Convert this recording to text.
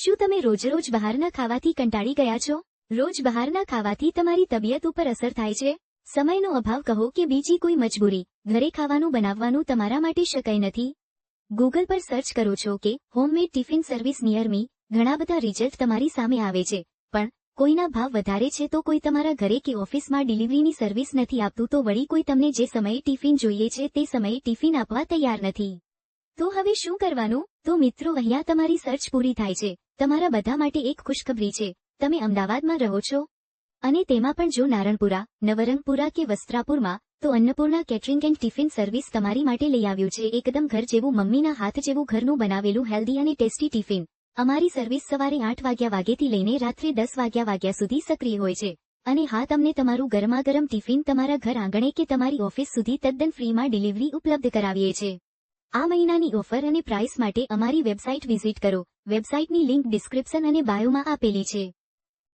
શું તમે રોજરોજ બહારના ખાવાથી કંટાળી ગયા છો? રોજ બહારના ખાવાથી તમારી તબિયત ઉપર અસર થાય છે? સમયનો અભાવ કહો કે બીજી કોઈ મજબૂરી, ઘરે ખાવાનું બનાવવાનું તમારા માટે શક્ય નથી? ગૂગલ પર સર્ચ કરો છો કે હોમમેડ ટિફિન સર્વિસ નિયર મી, ઘણા બધા રિઝલ્ટ તમારી સામે આવે છે, પણ કોઈના ભાવ વધારે છે તો કોઈ તમારા ઘરે કે ઓફિસમાં ડિલિવરીની સર્વિસ નથી આપતું તો વળી કોઈ તમને જે સમયે ટિફિન જોઈએ છે તે સમયે ટિફિન આપવા તૈયાર નથી. તો હવે શું કરવાનું? તો મિત્રો, અહીંયા તમારી સર્ચ પૂરી થાય છે. તમારા બધા માટે એક ખુશખબરી છે. તમે અમદાવાદમાં રહો છો અને તેમાં પણ જો નારણપુરા, નવરંગપુરા કે વસ્ત્રાપુરમાં, તો Annapurna catering and tiffin service તમારી માટે લઈ આવ્યું છે એકદમ ઘર જેવું, મમ્મીના હાથ જેવું ઘરનું બનાવેલું હેલ્ધી અને ટેસ્ટી ટિફિન. અમારી સર્વિસ સવારે 8 વાગ્યાથી લઈને રાત્રે 10 વાગ્યા સુધી સક્રિય હોય છે. અને હા, તમને તમારું ગરમાગરમ ટિફિન તમારા ઘર આંગણે કે તમારી ઓફિસ સુધી તદ્દન ફ્રીમાં ડિલિવરી ઉપલબ્ધ કરાવીએ છીએ. આ મહિનાની ઓફર અને પ્રાઇસ માટે અમારી વેબસાઇટ વિઝિટ કરો. વેબસાઇટની લિંક ડિસ્ક્રિપ્શન અને બાયોમાં આપેલી છે.